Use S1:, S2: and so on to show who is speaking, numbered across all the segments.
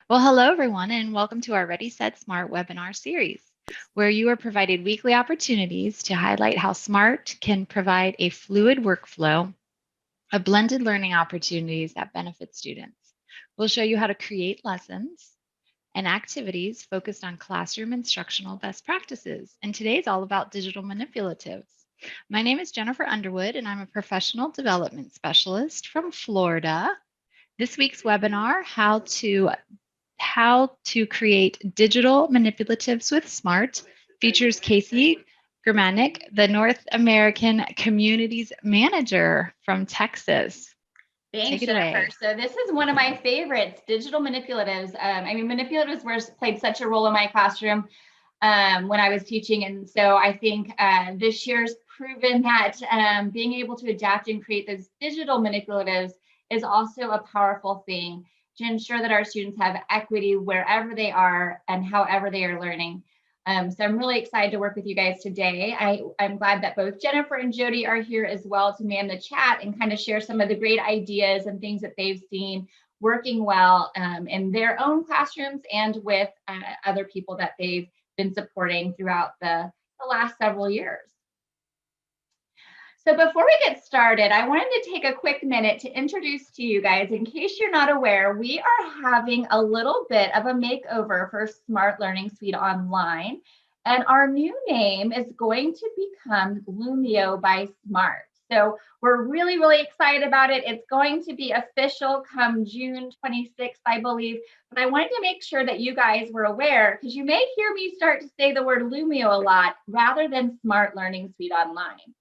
S1: Well, hello, everyone, and welcome to our Ready, Set, Smart webinar series, where you are provided weekly opportunities to highlight how SMART can provide a fluid workflow of blended learning opportunities that benefit students. We'll show you how to create lessons and activities focused on classroom instructional best practices. And today's all about digital manipulatives. My name is Jennifer Underwood, and I'm a professional development specialist from Florida. This week's webinar, how to create digital manipulatives with SMART, features Casey Germanic, the North American Communities Manager from Texas.
S2: Thanks,
S1: Take it
S2: Jennifer.
S1: away.
S2: So this is one of my favorites, digital manipulatives. Manipulatives played such a role in my classroom when I was teaching. And so I think this year's proven that being able to adapt and create those digital manipulatives is also a powerful thing to ensure that our students have equity wherever they are and however they are learning. So I'm really excited to work with you guys today. I'm glad that both Jennifer and Jody are here as well to man the chat and kind of share some of the great ideas and things that they've seen working well in their own classrooms and with other people that they've been supporting throughout the last several years. So before we get started, I wanted to take a quick minute to introduce to you guys, in case you're not aware, we are having a little bit of a makeover for Smart Learning Suite Online. And our new name is going to become Lumio by Smart. So we're really, really excited about it. It's going to be official come June 26th, I believe. But I wanted to make sure that you guys were aware, because you may hear me start to say the word Lumio a lot rather than Smart Learning Suite Online.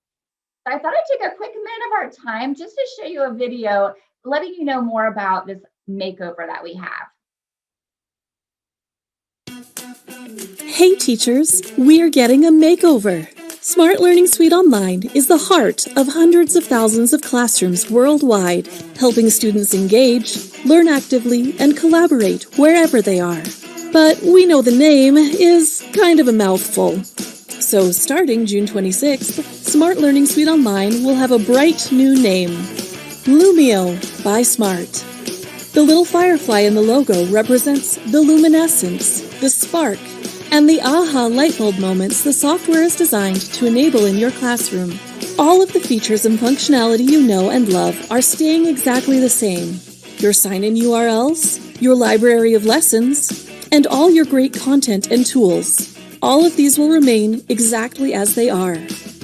S2: I thought I'd take a quick minute of our time just to show you a video letting you know more about this makeover that we have.
S3: Hey teachers, we're getting a makeover. Smart Learning Suite Online is the heart of hundreds of thousands of classrooms worldwide, helping students engage, learn actively, and collaborate wherever they are. But we know the name is kind of a mouthful. So starting June 26th, Smart Learning Suite Online will have a bright new name, Lumio by Smart. The little firefly in the logo represents the luminescence, the spark, and the aha light bulb moments the software is designed to enable in your classroom. All of the features and functionality you know and love are staying exactly the same. Your sign-in URLs, your library of lessons, and all your great content and tools. All of these will remain exactly as they are.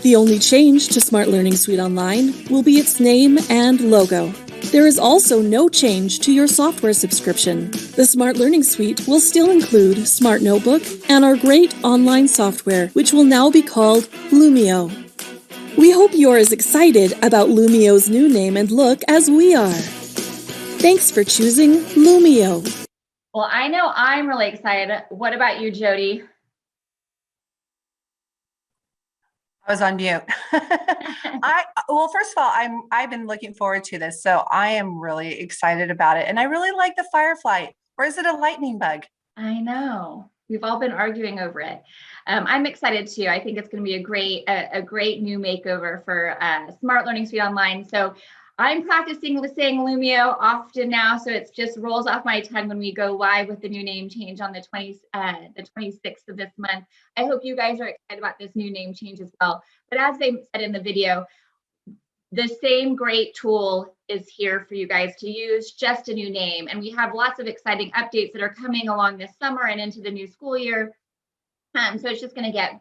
S3: The only change to Smart Learning Suite Online will be its name and logo. There is also no change to your software subscription. The Smart Learning Suite will still include Smart Notebook and our great online software, which will now be called Lumio. We hope you're as excited about Lumio's new name and look as we are. Thanks for choosing Lumio.
S2: Well, I know I'm really excited. What about you, Jody?
S4: I was on mute. Well, first of all, I've been looking forward to this, so I am really excited about it, and I really like the firefly. Or is it a lightning bug?
S2: I know we've all been arguing over it. I'm excited too. I think it's going to be a great new makeover for Smart Learning Suite Online. So I'm practicing saying Lumio often now, so it just rolls off my tongue when we go live with the new name change on the 26th of this month. I hope you guys are excited about this new name change as well. But as they said in the video, the same great tool is here for you guys to use, just a new name. And we have lots of exciting updates that are coming along this summer and into the new school year. So it's just going to get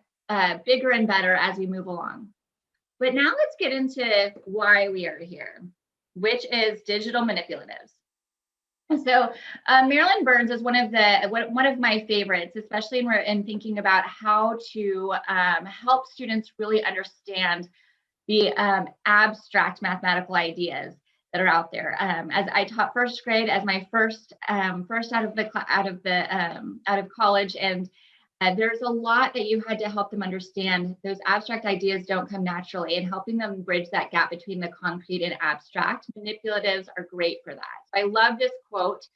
S2: bigger and better as we move along. But now let's get into why we are here, which is digital manipulatives. So Marilyn Burns is one of my favorites, especially in thinking about how to help students really understand the abstract mathematical ideas that are out there. As I taught first grade as my first out of college, and there's a lot that you had to help them understand. Those abstract ideas don't come naturally, and helping them bridge that gap between the concrete and abstract. Manipulatives are great for that. I love this quote: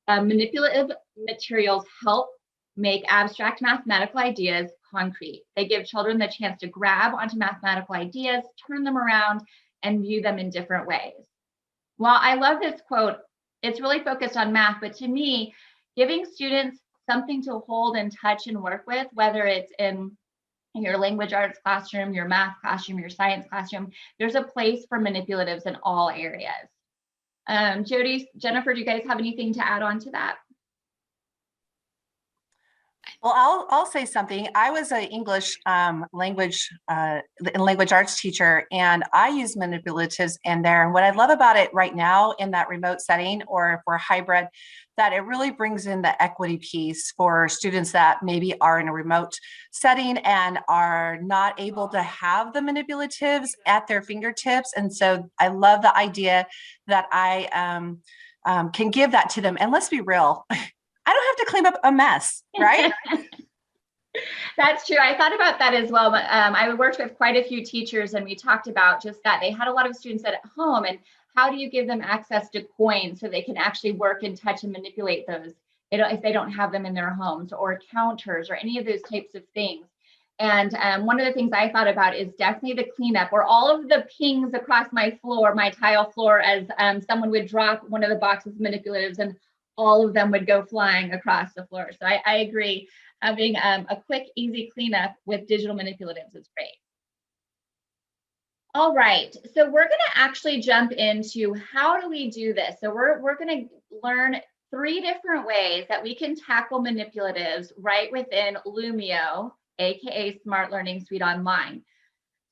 S2: manipulative materials help make abstract mathematical ideas concrete. They give children the chance to grab onto mathematical ideas, turn them around, and view them in different ways. While I love this quote, it's really focused on math, but to me, giving students something to hold and touch and work with, whether it's in your language arts classroom, your math classroom, your science classroom. There's a place for manipulatives in all areas. Jody, Jennifer, do you guys have anything to add on to that?
S4: Well, I'll say something. I was an English language arts teacher, and I use manipulatives in there. And what I love about it right now in that remote setting, or if we're hybrid, that it really brings in the equity piece for students that maybe are in a remote setting and are not able to have the manipulatives at their fingertips. And so I love the idea that I can give that to them. And let's be real. I don't have to clean up a mess, right?
S2: That's true. I thought about that as well. But I worked with quite a few teachers, and we talked about just that. They had a lot of students at home, and how do you give them access to coins so they can actually work and touch and manipulate those if they don't have them in their homes, or counters, or any of those types of things. And one of the things I thought about is definitely the cleanup, or all of the pings across my floor, my tile floor, as someone would drop one of the boxes of manipulatives and all of them would go flying across the floor. So I agree. Having a quick, easy cleanup with digital manipulatives is great. All right, so we're going to actually jump into how do we do this. So we're going to learn 3 different ways that we can tackle manipulatives right within Lumio, aka Smart Learning Suite Online.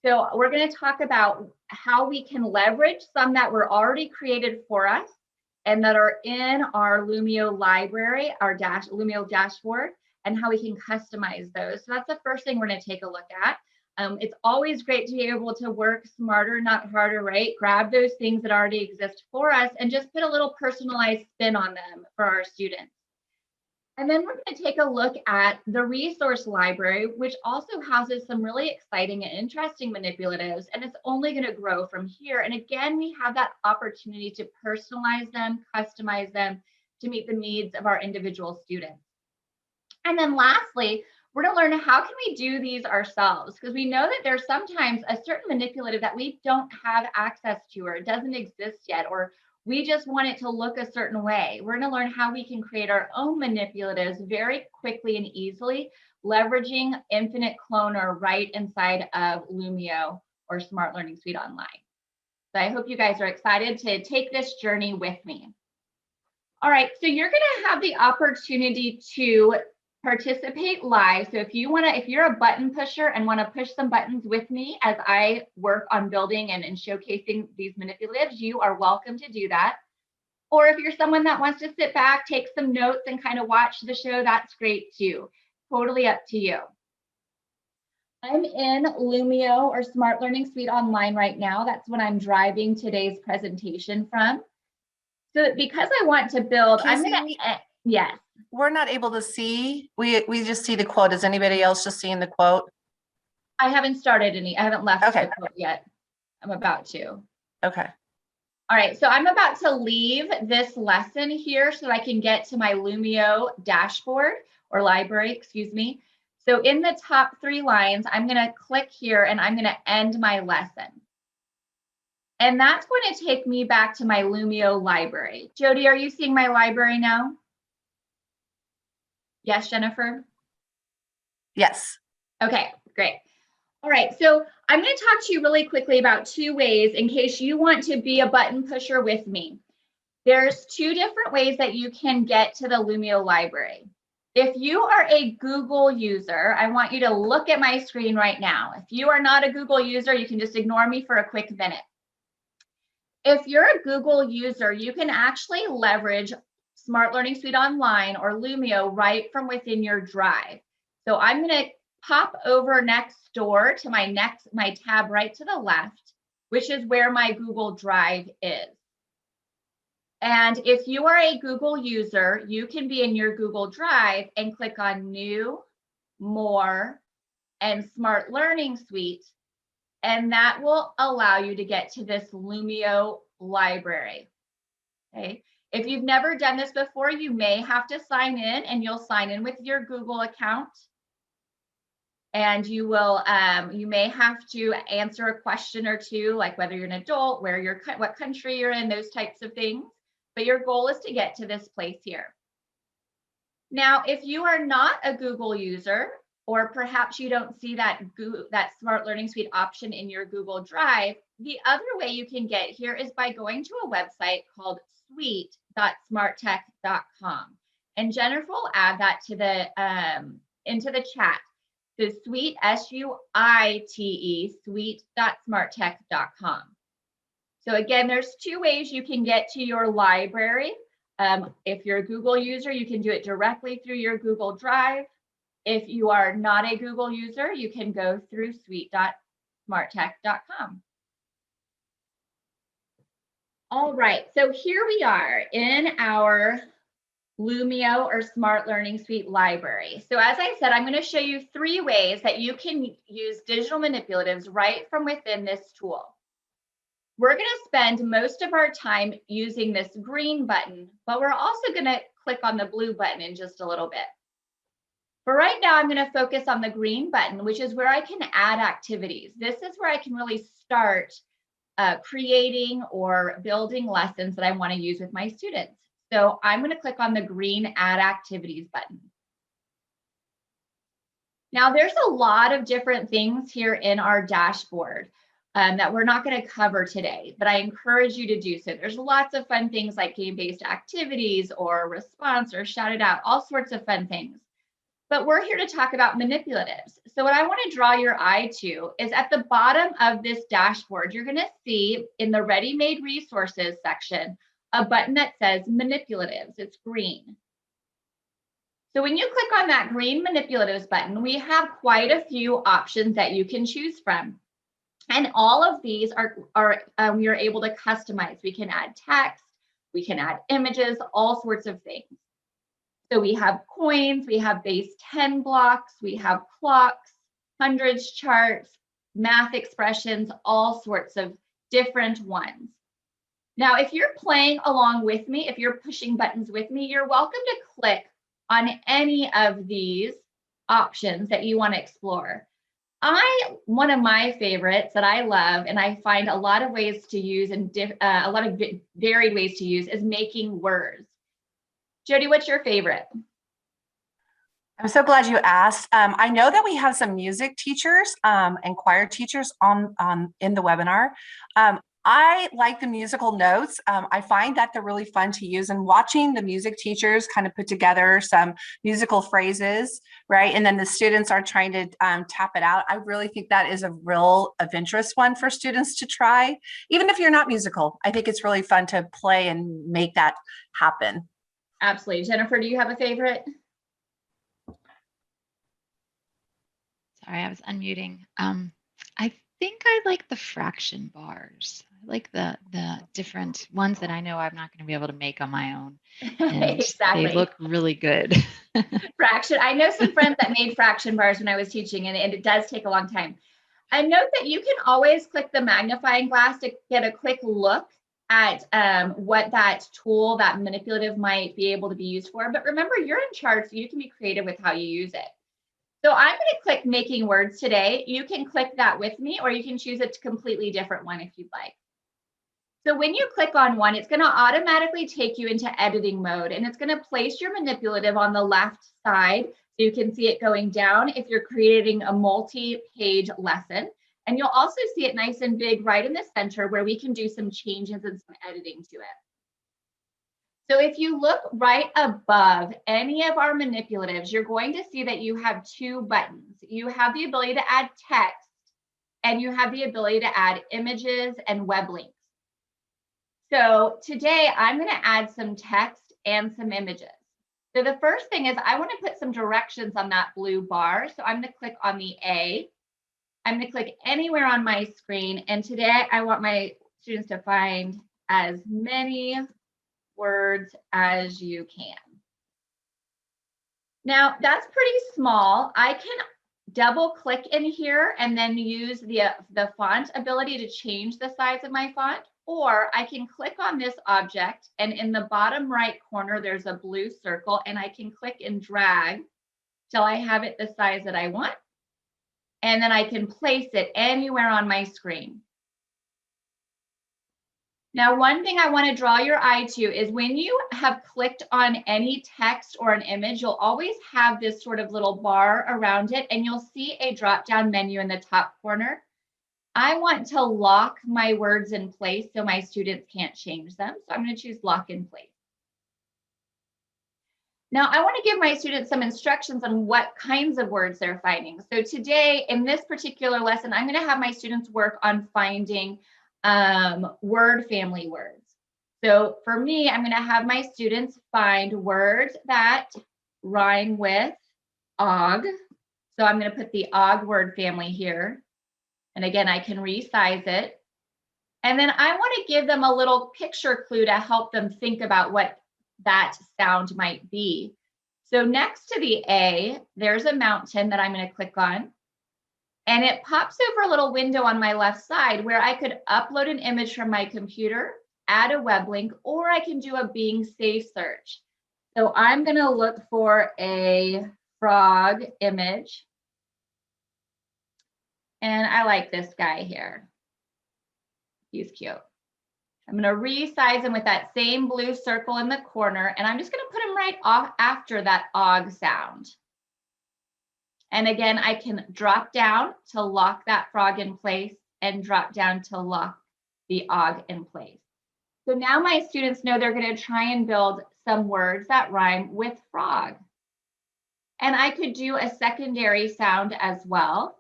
S2: So we're going to talk about how we can leverage some that were already created for us and that are in our Lumio library, our Lumio dashboard, and how we can customize those. So that's the first thing we're going to take a look at. It's always great to be able to work smarter, not harder, right? Grab those things that already exist for us and just put a little personalized spin on them for our students. And then we're going to take a look at the resource library, which also houses some really exciting and interesting manipulatives, and it's only going to grow from here. And again, we have that opportunity to personalize them, customize them to meet the needs of our individual students. And then lastly, we're going to learn how can we do these ourselves, because we know that there's sometimes a certain manipulative that we don't have access to, or it doesn't exist yet, or we just want it to look a certain way. We're going to learn how we can create our own manipulatives very quickly and easily, leveraging Infinite Cloner right inside of Lumio or Smart Learning Suite Online. So I hope you guys are excited to take this journey with me. All right, so you're going to have the opportunity to participate live. So if you're a button pusher and want to push some buttons with me as I work on building and showcasing these manipulatives, you are welcome to do that. Or if you're someone that wants to sit back, take some notes and kind of watch the show, that's great too. Totally up to you. I'm in Lumio or Smart Learning Suite Online right now. That's what I'm driving today's presentation from. So because I want to build, I'm going to, yes.
S4: We're not able to see. We just see the quote. Is anybody else just seeing the quote?
S2: I haven't started any. I haven't left the quote yet. I'm about to.
S4: Okay.
S2: All right. So I'm about to leave this lesson here so that I can get to my Lumio dashboard or library, excuse me. So in the top 3 lines, I'm going to click here and I'm going to end my lesson. And that's going to take me back to my Lumio library. Jody, are you seeing my library now? Yes, Jennifer?
S4: Yes.
S2: Okay, great. All right, so I'm going to talk to you really quickly about 2 ways in case you want to be a button pusher with me. There's 2 different ways that you can get to the Lumio library. If you are a Google user, I want you to look at my screen right now. If you are not a Google user, you can just ignore me for a quick minute. If you're a Google user, you can actually leverage Smart Learning Suite Online or Lumio right from within your drive. So I'm going to pop over next door to my tab right to the left, which is where my Google Drive is. And if you are a Google user, you can be in your Google Drive and click on New, More, and Smart Learning Suite. And that will allow you to get to this Lumio library. Okay. If you've never done this before, you may have to sign in, and you'll sign in with your Google account. And you may have to answer a question or 2, like whether you're an adult, what country you're in, those types of things. But your goal is to get to this place here. Now, if you are not a Google user, or perhaps you don't see that Smart Learning Suite option in your Google Drive, the other way you can get here is by going to a website called suite.smarttech.com. And Jennifer will add that to the into the chat. The suite, SUITE, suite.smarttech.com. So again, there's two ways you can get to your library. If you're a Google user, you can do it directly through your Google Drive. If you are not a Google user, you can go through suite.smarttech.com. All right, so here we are in our Lumio or Smart Learning Suite library. So as I said, I'm going to show you 3 ways that you can use digital manipulatives right from within this tool. We're going to spend most of our time using this green button, but we're also going to click on the blue button in just a little bit. But right now, I'm going to focus on the green button, which is where I can add activities. This is where I can really start creating or building lessons that I want to use with my students. So I'm going to click on the green Add Activities button. Now, there's a lot of different things here in our dashboard that we're not going to cover today, but I encourage you to do so. There's lots of fun things like game-based activities or response or shout it out, all sorts of fun things. But we're here to talk about manipulatives. So what I want to draw your eye to is at the bottom of this dashboard, you're going to see in the ready-made resources section, a button that says manipulatives. It's green. So when you click on that green manipulatives button, we have quite a few options that you can choose from. And all of these we are able to customize. We can add text, we can add images, all sorts of things. So we have coins, we have base 10 blocks, we have clocks, hundreds charts, math expressions, all sorts of different ones. Now, if you're playing along with me, if you're pushing buttons with me, you're welcome to click on any of these options that you want to explore. One of my favorites that I love, and I find a lot of ways to use and a lot of varied ways to use, is making words. Jody, what's your favorite?
S4: I'm so glad you asked. I know that we have some music teachers and choir teachers in the webinar. I like the musical notes. I find that they're really fun to use, and watching the music teachers kind of put together some musical phrases, right? And then the students are trying to tap it out. I really think that is a real adventurous one for students to try. Even if you're not musical, I think it's really fun to play and make that happen.
S2: Absolutely. Jennifer, do you have a favorite?
S1: Sorry, I was unmuting. I think I like the fraction bars. I like the different ones that I know I'm not going to be able to make on my own. And
S2: Exactly.
S1: They look really good.
S2: Fraction. I know some friends that made fraction bars when I was teaching, and it does take a long time. I note that you can always click the magnifying glass to get a quick look at what that tool, that manipulative, might be able to be used for. But remember, you're in charge, so you can be creative with how you use it. So I'm going to click making words today. You can click that with me, or you can choose a completely different one if you'd like. So when you click on one, it's going to automatically take you into editing mode, and it's going to place your manipulative on the left side so you can see it going down if you're creating a multi-page lesson. And you'll also see it nice and big right in the center where we can do some changes and some editing to it. So if you look right above any of our manipulatives, you're going to see that you have 2 buttons. You have the ability to add text, and you have the ability to add images and web links. So today I'm going to add some text and some images. So the first thing is I want to put some directions on that blue bar. So I'm going to click on the A. I'm going to click anywhere on my screen. And today I want my students to find as many words as you can. Now that's pretty small. I can double click in here and then use the font ability to change the size of my font, or I can click on this object, and in the bottom right corner there's a blue circle, and I can click and drag till I have it the size that I want, and then I can place it anywhere on my screen. Now, one thing I want to draw your eye to is when you have clicked on any text or an image, you'll always have this sort of little bar around it, and you'll see a drop-down menu in the top corner. I want to lock my words in place so my students can't change them. So I'm going to choose lock in place. Now, I want to give my students some instructions on what kinds of words they're finding. So today, in this particular lesson, I'm going to have my students work on finding word family words. So for me, I'm going to have my students find words that rhyme with og. So I'm going to put the og word family here. And again, I can resize it. And then I want to give them a little picture clue to help them think about what that sound might be. So next to the A, there's a mountain that I'm going to click on. And it pops over a little window on my left side where I could upload an image from my computer, add a web link, or I can do a Bing safe search. So I'm going to look for a frog image. And I like this guy here. He's cute. I'm going to resize him with that same blue circle in the corner, and I'm just going to put him right off after that og sound. And again, I can drop down to lock that frog in place and drop down to lock the og in place. So now my students know they're going to try and build some words that rhyme with frog. And I could do a secondary sound as well.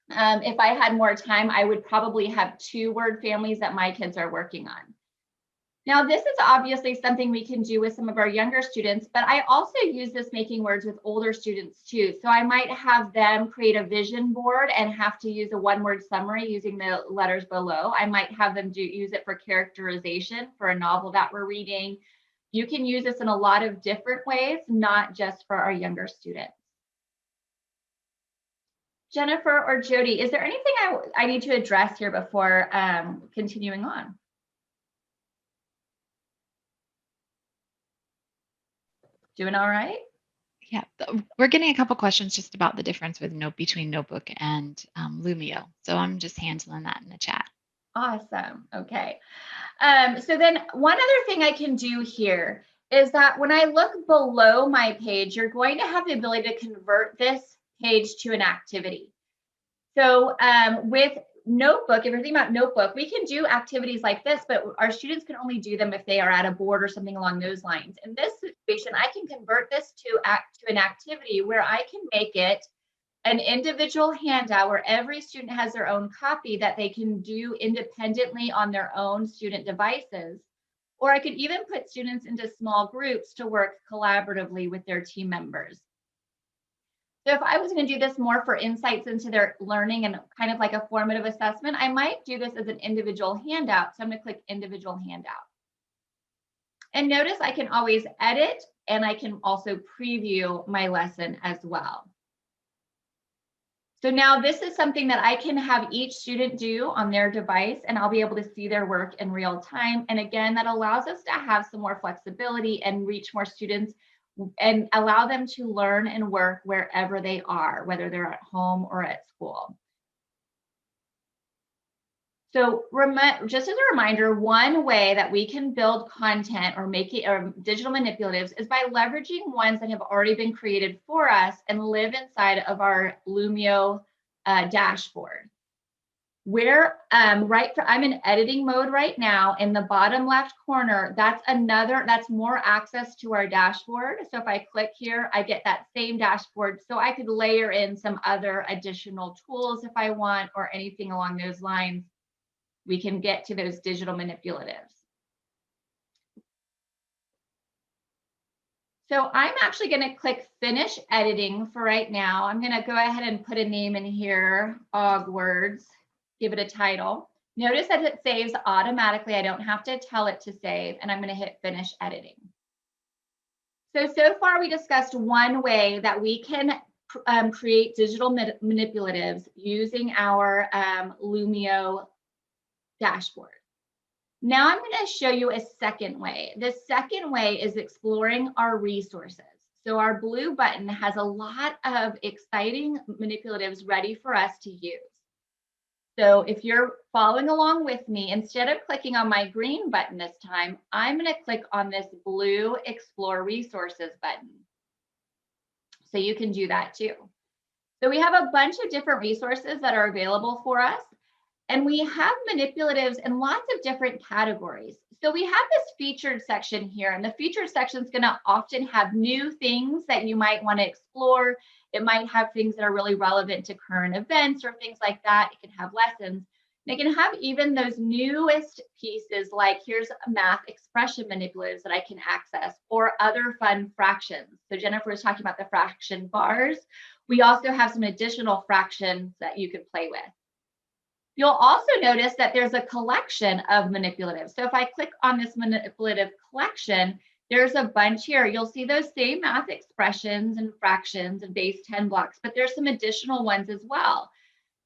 S2: If I had more time, I would probably have 2 word families that my kids are working on. Now, this is obviously something we can do with some of our younger students, but I also use this making words with older students too. So I might have them create a vision board and have to use a one-word summary using the letters below. I might have them use it for characterization for a novel that we're reading. You can use this in a lot of different ways, not just for our younger students. Jennifer or Jody, is there anything I need to address here before continuing on? Doing all right?
S1: Yeah, we're getting a couple questions just about the difference with between Notebook and Lumio. So I'm just handling that in the chat.
S2: Awesome. Okay. So then one other thing I can do here is that when I look below my page, you're going to have the ability to convert this page to an activity. So with Notebook, if you're thinking about Notebook, we can do activities like this, but our students can only do them if they are at a board or something along those lines. In this situation, I can convert this to an activity where I can make it an individual handout where every student has their own copy that they can do independently on their own student devices. Or I could even put students into small groups to work collaboratively with their team members. So if I was going to do this more for insights into their learning and kind of like a formative assessment, I might do this as an individual handout. So I'm going to click individual handout. And notice I can always edit, and I can also preview my lesson as well. So now this is something that I can have each student do on their device, and I'll be able to see their work in real time. And again, that allows us to have some more flexibility and reach more students and allow them to learn and work wherever they are, whether they're at home or at school. So just as a reminder, one way that we can build content or make it or digital manipulatives is by leveraging ones that have already been created for us and live inside of our Lumio dashboard. Where I'm in editing mode right now. In the bottom left corner, that's more access to our dashboard. So if I click here, I get that same dashboard. So I could layer in some other additional tools if I want, or anything along those lines. We can get to those digital manipulatives. So I'm actually going to click finish editing for right now. I'm going to go ahead and put a name in here, og words. Give it a title. Notice that it saves automatically. I don't have to tell it to save, and I'm going to hit finish editing. So far we discussed one way that we can create digital manipulatives using our Lumio dashboard. Now I'm going to show you a second way. The second way is exploring our resources. So our blue button has a lot of exciting manipulatives ready for us to use. So if you're following along with me, instead of clicking on my green button this time, I'm going to click on this blue Explore Resources button. So you can do that too. So we have a bunch of different resources that are available for us. And we have manipulatives in lots of different categories. So we have this featured section here, and the featured section is going to often have new things that you might want to explore. It might have things that are really relevant to current events or things like that. It can have lessons. And it can have even those newest pieces, like here's a math expression manipulatives that I can access, or other fun fractions. So Jennifer was talking about the fraction bars. We also have some additional fractions that you can play with. You'll also notice that there's a collection of manipulatives. So if I click on this manipulative collection, there's a bunch here. You'll see those same math expressions and fractions and base 10 blocks, but there's some additional ones as well.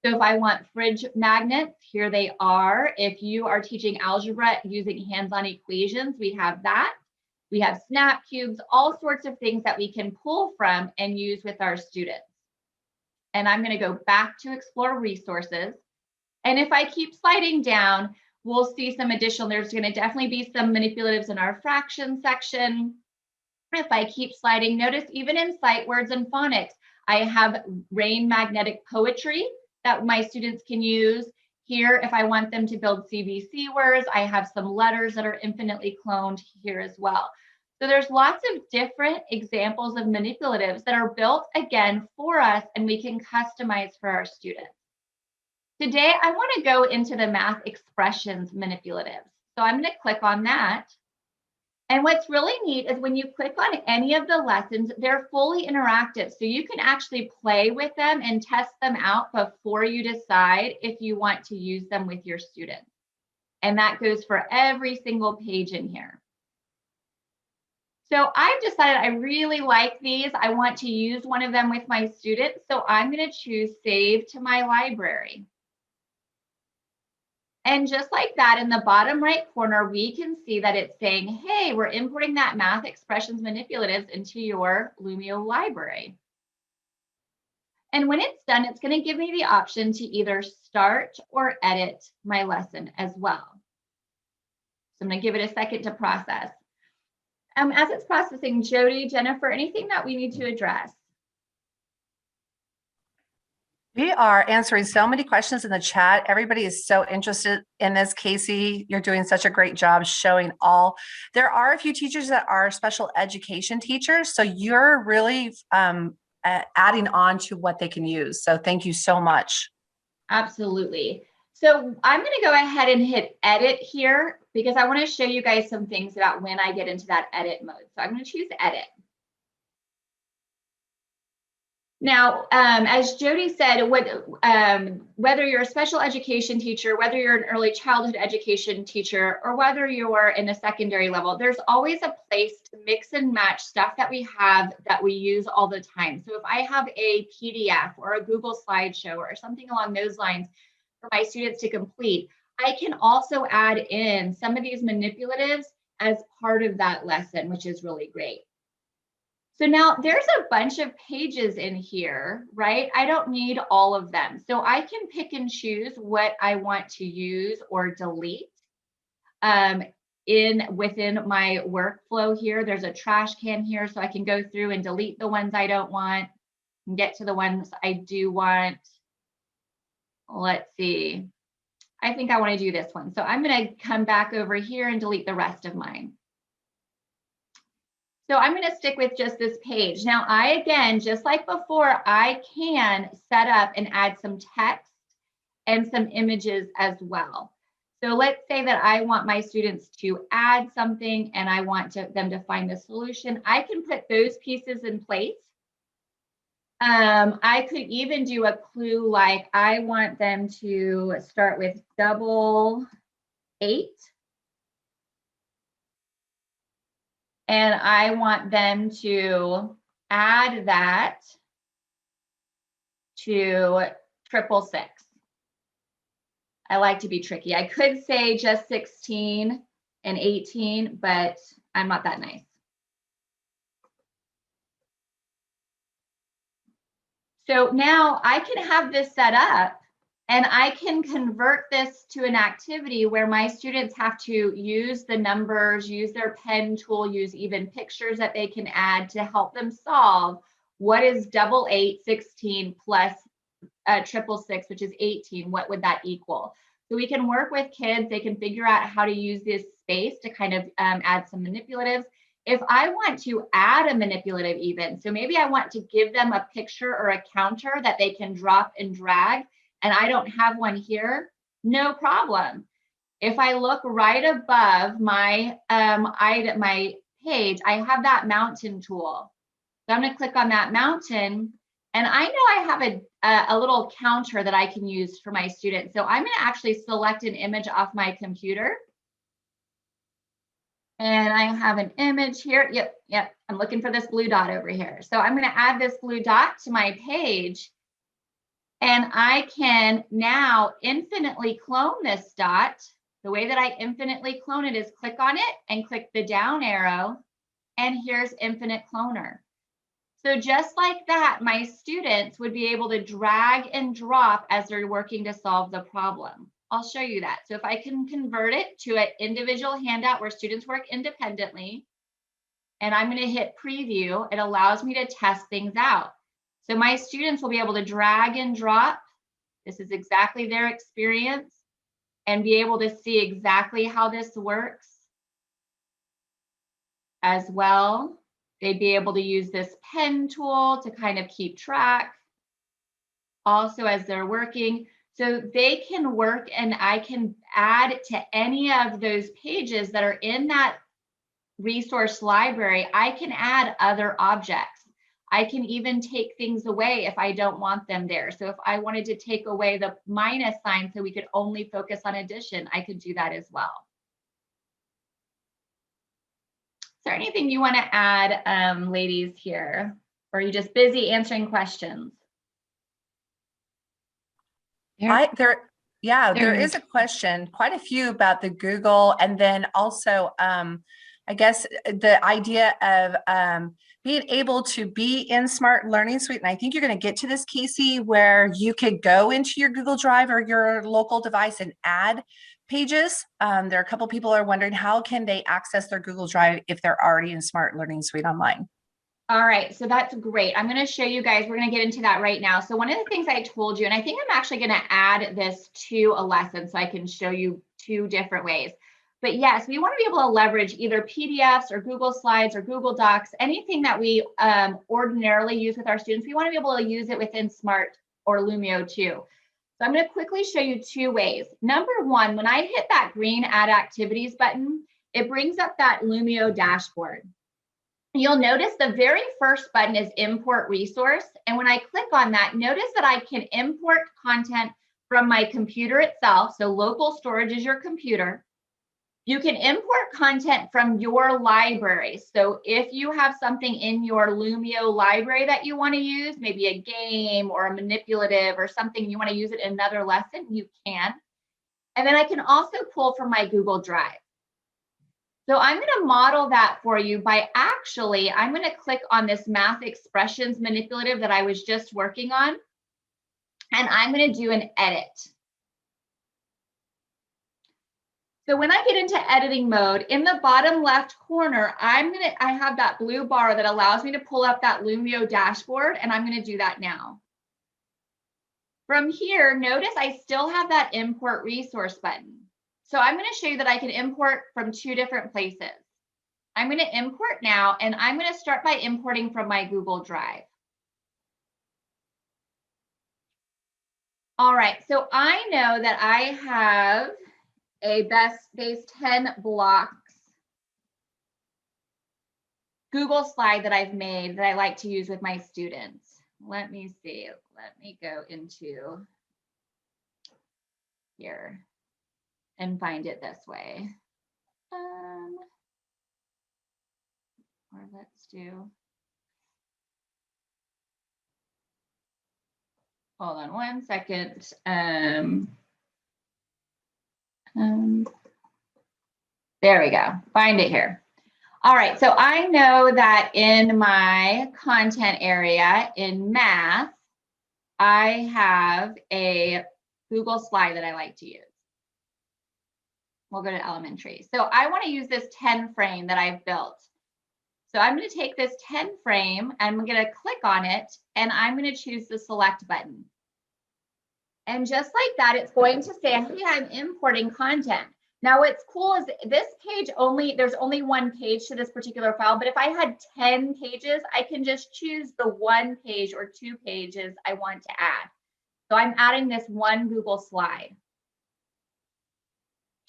S2: So if I want fridge magnets, here they are. If you are teaching algebra using hands-on equations, we have that. We have snap cubes, all sorts of things that we can pull from and use with our students. And I'm going to go back to Explore Resources. And if I keep sliding down, we'll see some additional, there's going to definitely be some manipulatives in our fraction section. If I keep sliding, notice even in sight words and phonics, I have rain magnetic poetry that my students can use. Here, if I want them to build CVC words, I have some letters that are infinitely cloned here as well. So there's lots of different examples of manipulatives that are built again for us, and we can customize for our students. Today, I want to go into the math expressions manipulatives. So I'm going to click on that. And what's really neat is when you click on any of the lessons, they're fully interactive. So you can actually play with them and test them out before you decide if you want to use them with your students. And that goes for every single page in here. So I've decided I really like these. I want to use one of them with my students. So I'm going to choose Save to My Library. And just like that, in the bottom right corner, we can see that it's saying, hey, we're importing that math expressions manipulatives into your Lumio library. And when it's done, it's going to give me the option to either start or edit my lesson as well. So I'm going to give it a second to process. As it's processing, Jody, Jennifer, anything that we need to address?
S4: We are answering so many questions in the chat. Everybody is so interested in this. Casey, you're doing such a great job showing all. There are a few teachers that are special education teachers, so you're really adding on to what they can use. So thank you so much.
S2: Absolutely. So I'm going to go ahead and hit edit here because I want to show you guys some things about when I get into that edit mode. So I'm going to choose edit. Now, as Jody said, whether you're a special education teacher, whether you're an early childhood education teacher, or whether you're in a secondary level, there's always a place to mix and match stuff that we have that we use all the time. So if I have a PDF or a Google slideshow or something along those lines for my students to complete, I can also add in some of these manipulatives as part of that lesson, which is really great. So now there's a bunch of pages in here, right? I don't need all of them. So I can pick and choose what I want to use or delete. Within my workflow here, there's a trash can here, so I can go through and delete the ones I don't want and get to the ones I do want. Let's see. I think I want to do this one. So I'm going to come back over here and delete the rest of mine. So I'm going to stick with just this page. Now, again, just like before, I can set up and add some text and some images as well. So let's say that I want my students to add something and I want them to find the solution. I can put those pieces in place. I could even do a clue like I want them to start with 888. And I want them to add that to 666. I like to be tricky. I could say just 16 and 18, but I'm not that nice. So now I can have this set up And I can convert this to an activity where my students have to use the numbers, use their pen tool, use even pictures that they can add to help them solve what is 88816 plus triple six, which is 18. What would that equal? So we can work with kids. They can figure out how to use this space to kind of add some manipulatives. If I want to add a manipulative even, so maybe I want to give them a picture or a counter that they can drop and drag, and I don't have one here, no problem. If I look right above my my page, I have that mountain tool. So I'm going to click on that mountain, and I know I have a little counter that I can use for my students. So I'm going to actually select an image off my computer. And I have an image here. Yep. I'm looking for this blue dot over here. So I'm going to add this blue dot to my page. And I can now infinitely clone this dot. The way that I infinitely clone it is click on it and click the down arrow. And here's infinite cloner. So just like that, my students would be able to drag and drop as they're working to solve the problem. I'll show you that. So if I can convert it to an individual handout where students work independently, and I'm going to hit preview, it allows me to test things out. So my students will be able to drag and drop. This is exactly their experience, and be able to see exactly how this works as well. They'd be able to use this pen tool to kind of keep track also as they're working. So they can work, and I can add to any of those pages that are in that resource library. I can add other objects. I can even take things away if I don't want them there. So if I wanted to take away the minus sign so we could only focus on addition, I could do that as well. Is there anything you want to add, ladies, here? Or are you just busy answering questions?
S4: There is a question, quite a few about the Google, and then also, I guess the idea of being able to be in Smart Learning Suite. And I think you're going to get to this, Casey, where you could go into your Google Drive or your local device and add pages. There are a couple people are wondering, how can they access their Google Drive if they're already in Smart Learning Suite online?
S2: All right, so that's great. I'm going to show you guys, we're going to get into that right now. So one of the things I told you, and I think I'm actually going to add this to a lesson so I can show you two different ways. But yes, we want to be able to leverage either PDFs or Google Slides or Google Docs, anything that we ordinarily use with our students. We want to be able to use it within Smart or Lumio too. So I'm going to quickly show you two ways. Number one, when I hit that green Add Activities button, it brings up that Lumio dashboard. You'll notice the very first button is Import Resource. And when I click on that, notice that I can import content from my computer itself. So local storage is your computer. You can import content from your library. So if you have something in your Lumio library that you want to use, maybe a game or a manipulative or something, you want to use it in another lesson, you can. And then I can also pull from my Google Drive. So I'm going to model that for you by actually, I'm going to click on this math expressions manipulative that I was just working on, and I'm going to do an edit. So when I get into editing mode, in the bottom left corner, I have that blue bar that allows me to pull up that Lumio dashboard, and I'm going to do that now. From here, notice I still have that import resource button. So I'm going to show you that I can import from two different places. I'm going to import now, and I'm going to start by importing from my Google Drive. All right, so I know that I have a base 10 blocks Google slide that I've made that I like to use with my students. Let me see. Let me go into here and find it this way. Or let's do, hold on one second. There we go, find it here. All right, so I know that in my content area in math, I have a Google slide that I like to use. We'll go to elementary. So I want to use this 10 frame that I've built. So I'm going to take this 10 frame, and I'm going to click on it, and I'm going to choose the select button. And just like that, it's going to say, hey, I'm importing content. Now what's cool is this page there's only one page to this particular file, but if I had 10 pages, I can just choose the 1 page or 2 pages I want to add. So I'm adding this one Google slide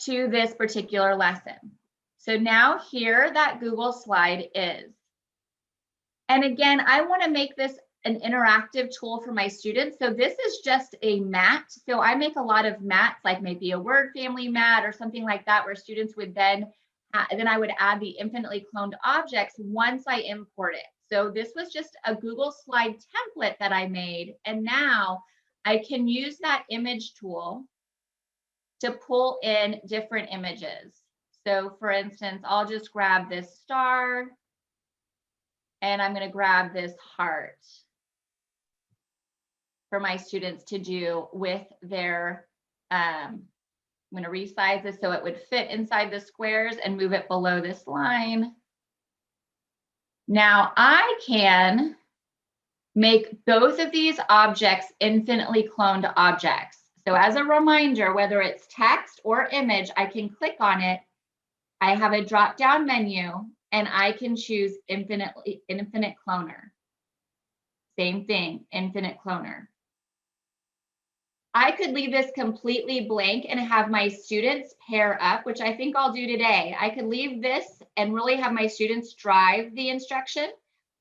S2: to this particular lesson. So now here that Google slide is. And again, I want to make this an interactive tool for my students. So this is just a mat. So I make a lot of mats, like maybe a word family mat or something like that, where students would then I would add the infinitely cloned objects once I import it. So this was just a Google slide template that I made. And now I can use that image tool to pull in different images. So for instance, I'll just grab this star, and I'm going to grab this heart for my students to do with their, I'm going to resize this so it would fit inside the squares and move it below this line. Now I can make both of these objects infinitely cloned objects. So as a reminder, whether it's text or image, I can click on it. I have a drop-down menu, and I can choose infinite cloner. Same thing, infinite cloner. I could leave this completely blank and have my students pair up, which I think I'll do today. I could leave this and really have my students drive the instruction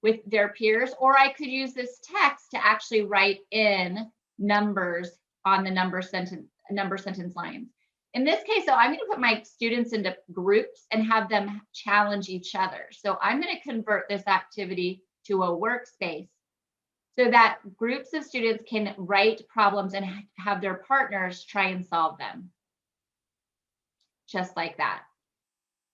S2: with their peers, or I could use this text to actually write in numbers on the number sentence lines. In this case, though, I'm going to put my students into groups and have them challenge each other. So I'm going to convert this activity to a workspace so that groups of students can write problems and have their partners try and solve them. Just like that.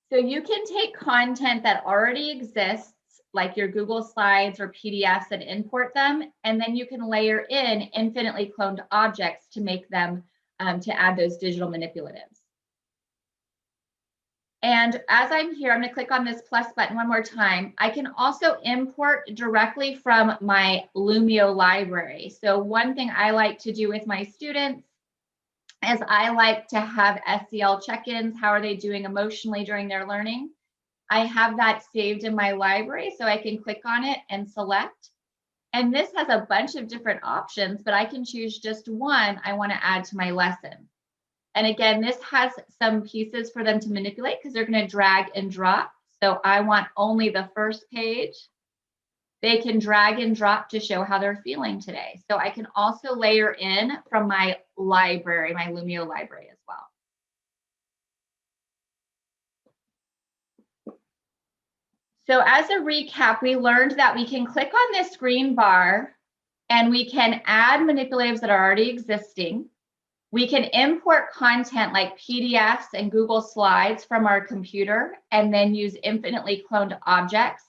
S2: So you can take content that already exists, like your Google Slides or PDFs, and import them, and then you can layer in infinitely cloned objects to make them, to add those digital manipulatives. And as I'm here, I'm going to click on this plus button one more time. I can also import directly from my Lumio library. So one thing I like to do with my students is I like to have SEL check-ins. How are they doing emotionally during their learning? I have that saved in my library, so I can click on it and select. And this has a bunch of different options, but I can choose just one I want to add to my lesson. And again, this has some pieces for them to manipulate because they're going to drag and drop. So I want only the first page. They can drag and drop to show how they're feeling today. So I can also layer in from my library, my Lumio library as well. So as a recap, we learned that we can click on this green bar and we can add manipulatives that are already existing. We can import content like PDFs and Google Slides from our computer and then use infinitely cloned objects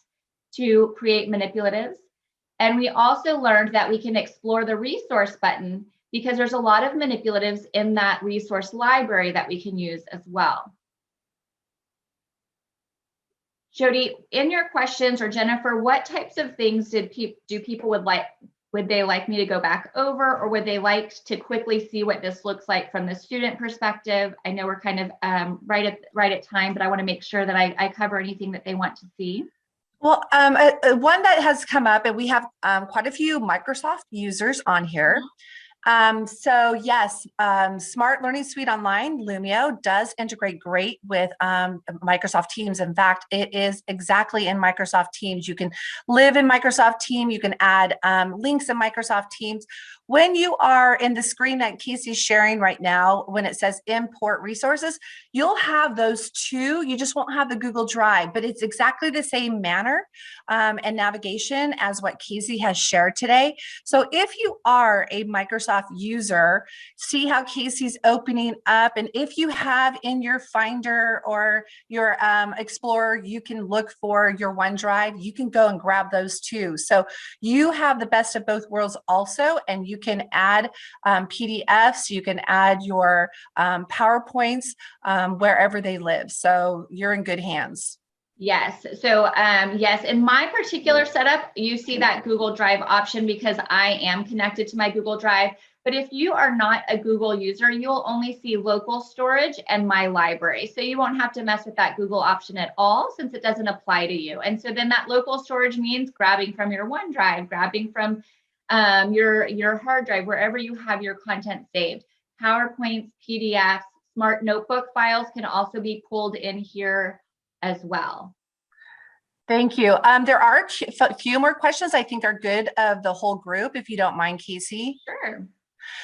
S2: to create manipulatives. And we also learned that we can explore the resource button because there's a lot of manipulatives in that resource library that we can use as well. Jody, in your questions, or Jennifer, what types of things do people would they like me to go back over, or would they like to quickly see what this looks like from the student perspective? I know we're kind of right at time, but I want to make sure that I cover anything that they want to see.
S4: Well, one that has come up, and we have quite a few Microsoft users on here. So yes, Smart Learning Suite Online, Lumio, does integrate great with Microsoft Teams. In fact, it is exactly in Microsoft Teams. You can live in Microsoft Teams. You can add links in Microsoft Teams. When you are in the screen that Casey's sharing right now, when it says import resources, you'll have those too. You just won't have the Google Drive, but it's exactly the same manner and navigation as what Casey has shared today. So if you are a Microsoft user, see how Casey's opening up. And if you have in your Finder or your Explorer, you can look for your OneDrive. You can go and grab those too. So you have the best of both worlds also, and you you can add PDFs, you can add your PowerPoints wherever they live. So you're in good hands.
S2: Yes. So yes, in my particular setup, you see that Google Drive option because I am connected to my Google Drive. But if you are not a Google user, you'll only see local storage and my library. So you won't have to mess with that Google option at all since it doesn't apply to you. And so then that local storage means grabbing from your OneDrive, grabbing from your hard drive, wherever you have your content saved. PowerPoints, PDFs, Smart Notebook files can also be pulled in here as well.
S4: Thank you. There are a few more questions I think are good of the whole group, if you don't mind, Casey.
S2: Sure.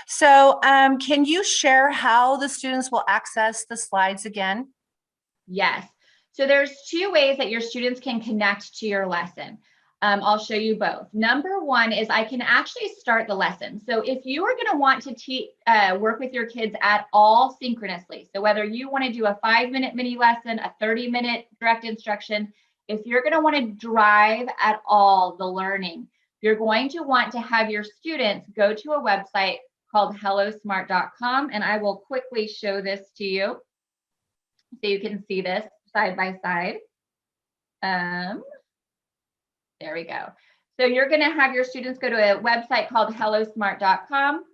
S4: So can you share how the students will access the slides again?
S2: Yes. So there's two ways that your students can connect to your lesson. I'll show you both. Number one is I can actually start the lesson. So if you are going to want to work with your kids at all synchronously, so whether you want to do a 5-minute mini lesson, a 30-minute direct instruction, if you're going to want to drive at all the learning, you're going to want to have your students go to a website called hellosmart.com. And I will quickly show this to you so you can see this side by side. There we go. So you're going to have your students go to a website called hellosmart.com.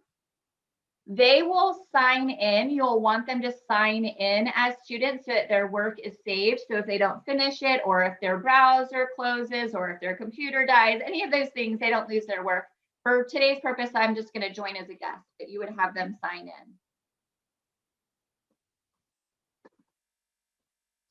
S2: They will sign in. You'll want them to sign in as students so that their work is saved. So if they don't finish it, or if their browser closes, or if their computer dies, any of those things, they don't lose their work. For today's purpose, I'm just going to join as a guest, but you would have them sign in.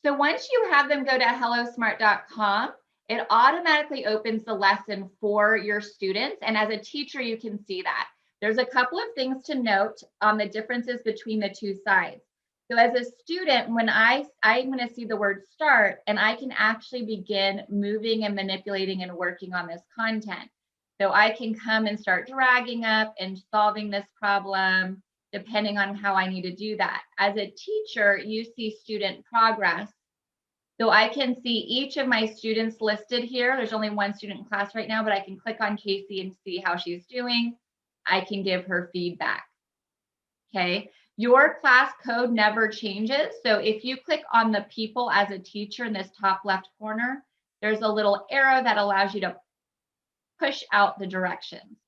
S2: So once you have them go to hellosmart.com, it automatically opens the lesson for your students. And as a teacher, you can see that. There's a couple of things to note on the differences between the two sides. So as a student, when I'm going to see the word start, and I can actually begin moving and manipulating and working on this content. So I can come and start dragging up and solving this problem, depending on how I need to do that. As a teacher, you see student progress. So I can see each of my students listed here. There's only one student in class right now, but I can click on Casey and see how she's doing. I can give her feedback. Okay. Your class code never changes. So if you click on the people as a teacher in this top left corner, there's a little arrow that allows you to push out the directions.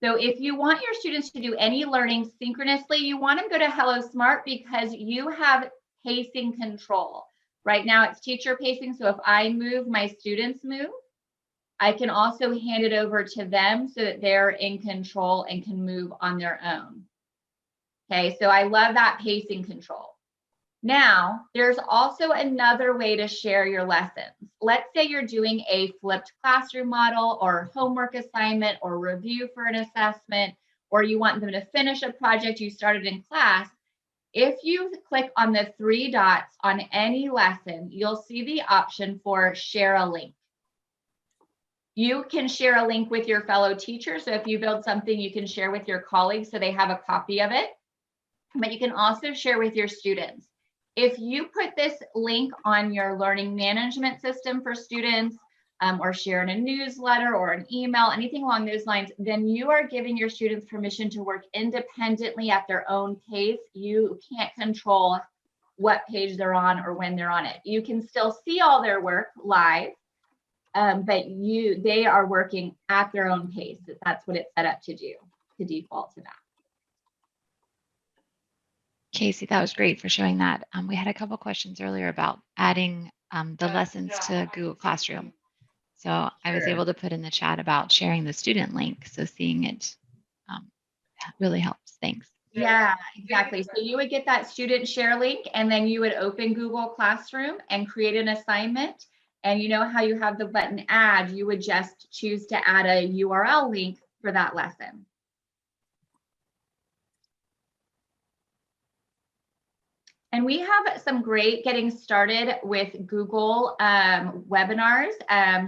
S2: So if you want your students to do any learning synchronously, you want them to go to HelloSmart because you have pacing control. Right now it's teacher pacing. So if I move, my students move. I can also hand it over to them so that they're in control and can move on their own. Okay, so I love that pacing control. Now, there's also another way to share your lessons. Let's say you're doing a flipped classroom model or homework assignment or review for an assessment, or you want them to finish a project you started in class. If you click on the 3 dots on any lesson, you'll see the option for share a link. You can share a link with your fellow teachers. So if you build something, you can share with your colleagues so they have a copy of it. But you can also share with your students. If you put this link on your learning management system for students, or share in a newsletter or an email, anything along those lines, then you are giving your students permission to work independently at their own pace. You can't control what page they're on or when they're on it. You can still see all their work live, but they are working at their own pace. That's what it's set up to do, to default to that.
S1: Casey, that was great for showing that. We had a couple questions earlier about adding the lessons to Google Classroom. So I was able to put in the chat about sharing the student link. So seeing it really helps. Thanks.
S2: Yeah, exactly. So you would get that student share link, and then you would open Google Classroom and create an assignment. And you know how you have the button add, you would just choose to add a URL link for that lesson. And we have some great getting started with Google webinars.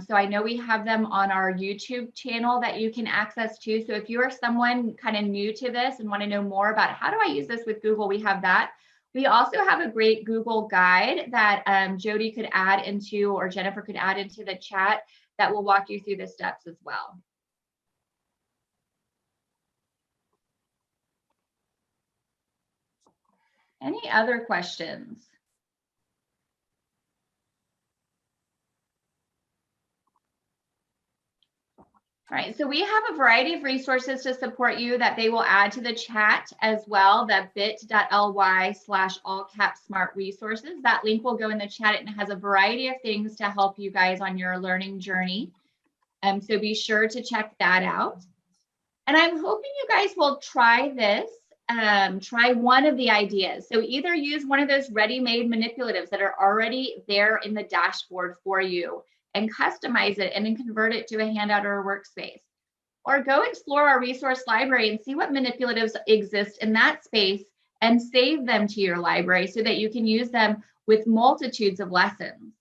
S2: So I know we have them on our YouTube channel that you can access too. So if you are someone kind of new to this and want to know more about how do I use this with Google, we have that. We also have a great Google guide that Jody could add into, or Jennifer could add into the chat, that will walk you through the steps as well. Any other questions? All right, so we have a variety of resources to support you that they will add to the chat as well, the bit.ly/all-caps-smart resources. That link will go in the chat and it has a variety of things to help you guys on your learning journey. So be sure to check that out. And I'm hoping you guys will try this, try one of the ideas. So either use one of those ready-made manipulatives that are already there in the dashboard for you and customize it and then convert it to a handout or a workspace. Or go explore our resource library and see what manipulatives exist in that space and save them to your library so that you can use them with multitudes of lessons.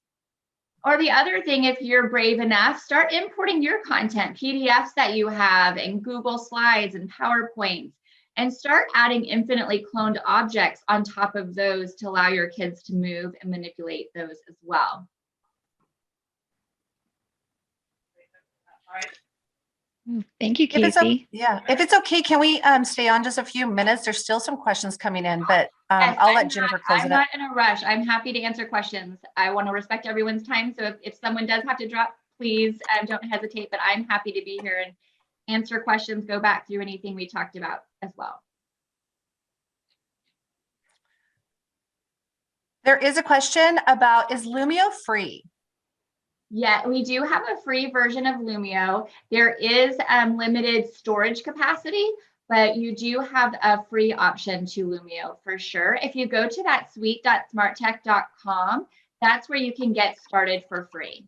S2: Or the other thing, if you're brave enough, start importing your content, PDFs that you have and Google Slides and PowerPoints, and start adding infinitely cloned objects on top of those to allow your kids to move and manipulate those as well.
S1: Thank you,
S4: If it's
S1: Casey.
S4: if it's okay, can we stay on just a few minutes? There's still some questions coming in, but
S2: Yes,
S4: I'll let Jennifer close it
S2: I'm
S4: up.
S2: not in a rush. I'm happy to answer questions. I want to respect everyone's time. So if someone does have to drop, please don't hesitate, but I'm happy to be here and answer questions, go back through anything we talked about as well.
S4: There is a question about, is Lumio free?
S2: Yeah, we do have a free version of Lumio. There is limited storage capacity, but you do have a free option to Lumio for sure. If you go to that suite.smarttech.com, that's where you can get started for free.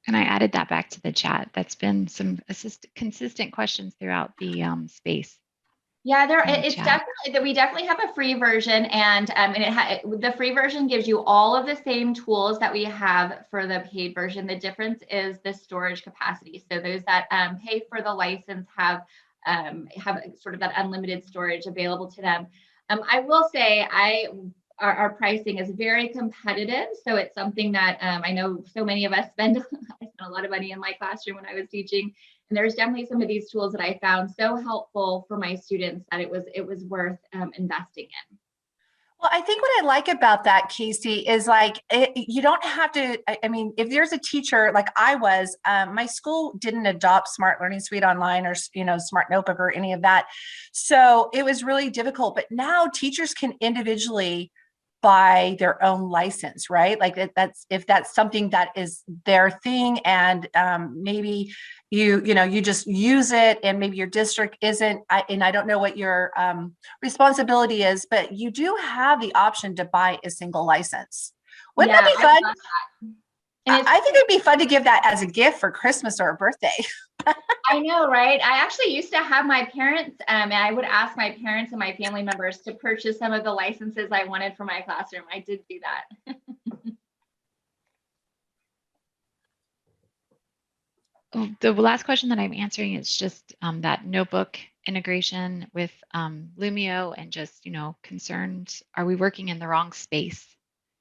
S1: And I added that back to the chat. That's been some consistent questions throughout the space.
S2: Yeah, it's definitely that we definitely have a free version, and the free version gives you all of the same tools that we have for the paid version. The difference is the storage capacity. So those that pay for the license have sort of that unlimited storage available to them. I will say our pricing is very competitive, so it's something that I know so many of us spend. I spent a lot of money in my classroom when I was teaching. And there's definitely some of these tools that I found so helpful for my students that it was worth investing in.
S4: Well, I think what I like about that, Casey, is you don't have to, I mean, if there's a teacher like I was, my school didn't adopt Smart Learning Suite Online or, Smart Notebook or any of that. So it was really difficult, but now teachers can individually buy their own license, right? Like if that's something that is their thing, and maybe you just use it, and maybe your district isn't, and I don't know what your responsibility is, but you do have the option to buy a single license. Wouldn't that be fun? I think it'd be fun to give that as a gift for Christmas or a birthday.
S2: I know, right? I actually used to have my parents, and I would ask my parents and my family members to purchase some of the licenses I wanted for my classroom. I did do that.
S1: The last question that I'm answering is just that notebook integration with Lumio, and just, concerned, are we working in the wrong space?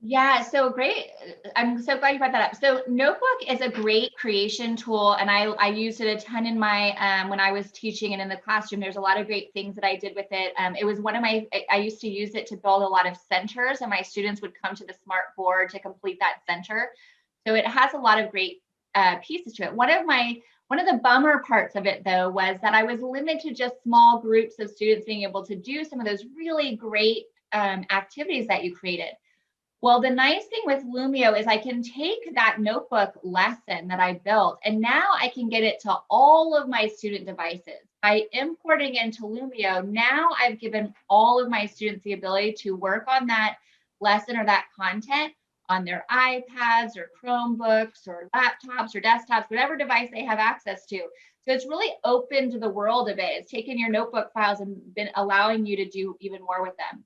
S2: Yeah, so great. I'm so glad you brought that up. So Notebook is a great creation tool, and I used it a ton in my when I was teaching and in the classroom. There's a lot of great things that I did with it. It was I used to use it to build a lot of centers, and my students would come to the smart board to complete that center. So it has a lot of great pieces to it. One of the bummer parts of it, though, was that I was limited to just small groups of students being able to do some of those really great activities that you created. Well, the nice thing with Lumio is I can take that notebook lesson that I built, and now I can get it to all of my student devices. By importing into Lumio, now I've given all of my students the ability to work on that lesson or that content on their iPads or Chromebooks or laptops or desktops, whatever device they have access to. So it's really opened the world a bit. It's taken your notebook files and been allowing you to do even more with them.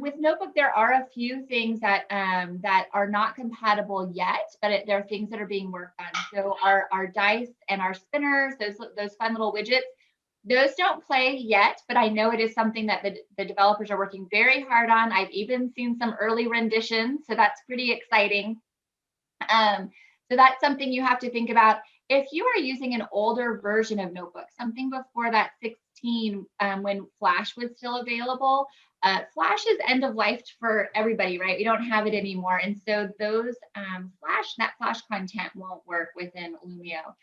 S2: With Notebook, there are a few things that are not compatible yet, but there are things that are being worked on. So our dice and our spinners, those fun little widgets, those don't play yet, but I know it is something that the developers are working very hard on. I've even seen some early renditions, so that's pretty exciting. So that's something you have to think about. if you are using an older version of Notebook, something before that 16, when Flash was still available, Flash is end of life for everybody, right? We don't have it anymore. And so those that Flash content won't work within Lumio.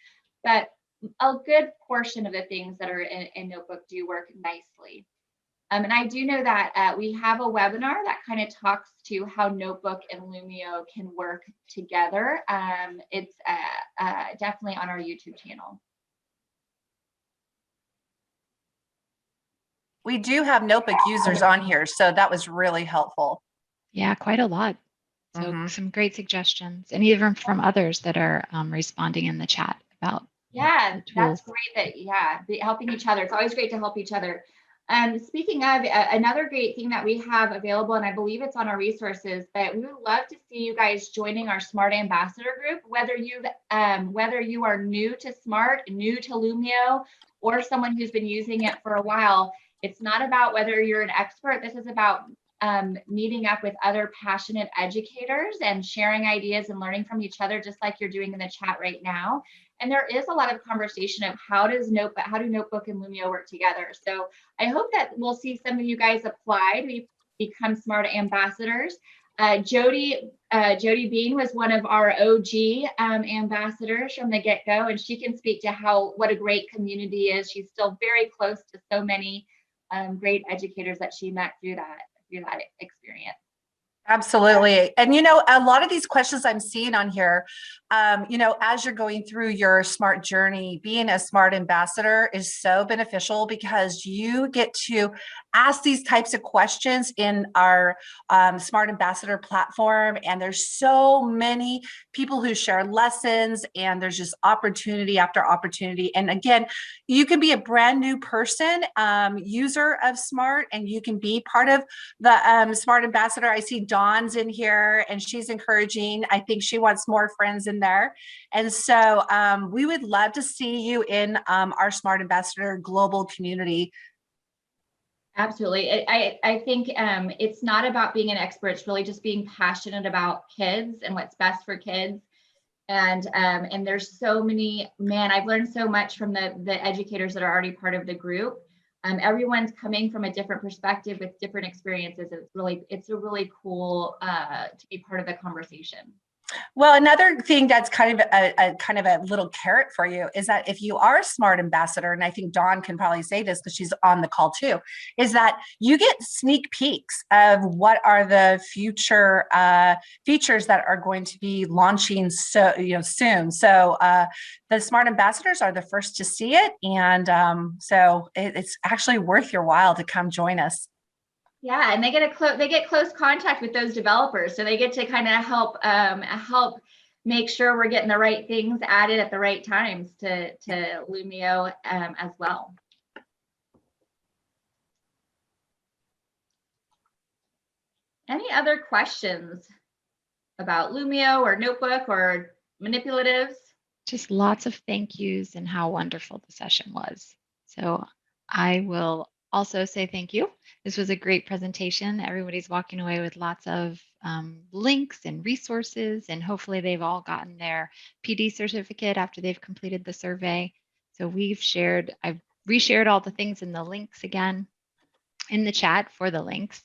S2: But a good portion of the things that are in Notebook do work nicely. And I do know that we have a webinar that kind of talks to how Notebook and Lumio can work together. It's definitely on our YouTube channel.
S4: We do have Notebook users on here, so that was really helpful.
S1: Yeah, quite a lot. So some great suggestions, and even from others that are responding in the chat about.
S2: Yeah, that's great that, helping each other. It's always great to help each other. Speaking of, another great thing that we have available, and I believe it's on our resources, but we would love to see you guys joining our Smart Ambassador group, whether you are new to Smart, new to Lumio, or someone who's been using it for a while. It's not about whether you're an expert. This is about meeting up with other passionate educators and sharing ideas and learning from each other, just like you're doing in the chat right now. And there is a lot of conversation of how do Notebook and Lumio work together. So I hope that we'll see some of you guys apply to become Smart Ambassadors. Jody Bean was one of our OG ambassadors from the get-go, and she can speak to what a great community is. She's still very close to so many great educators that she met through that experience.
S4: Absolutely. And, a lot of these questions I'm seeing on here, as you're going through your Smart journey, being a Smart ambassador is so beneficial because you get to ask these types of questions in our Smart Ambassador platform. And there's so many people who share lessons, and there's just opportunity after opportunity. And again, you can be a brand new person, user of Smart, and you can be part of the Smart Ambassador. I see Dawn's in here, and she's encouraging. I think she wants more friends in there. And so we would love to see you in our Smart Ambassador global community.
S2: Absolutely. I think it's not about being an expert. It's really just being passionate about kids and what's best for kids. And there's so many, I've learned so much from the educators that are already part of the group. Everyone's coming from a different perspective with different experiences. It's a really cool to be part of the conversation.
S4: Well, another thing that's kind of a little carrot for you is that if you are a Smart ambassador, and I think Dawn can probably say this because she's on the call too, is that you get sneak peeks of what are the future features that are going to be launching soon. So the Smart ambassadors are the first to see it, and so it's actually worth your while to come join us.
S2: Yeah, and they get close contact with those developers, so they get to kind of help make sure we're getting the right things added at the right times to Lumio as well. Any other questions about Lumio or Notebook or Manipulatives?
S1: Just lots of thank yous and how wonderful the session was. So I will also say thank you. This was a great presentation. Everybody's walking away with lots of links and resources, and hopefully they've all gotten their PD certificate after they've completed the survey. So I've reshared all the things in the links again in the chat for the links.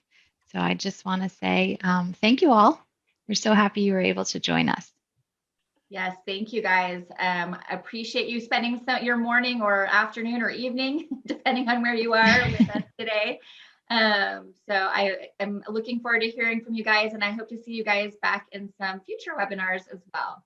S1: So I just want to say thank you all. We're so happy you were able to join us.
S2: Yes, thank you guys. Appreciate you spending your morning or afternoon or evening, depending on where you are with us today. So I am looking forward to hearing from you guys, and I hope to see you guys back in some future webinars as well.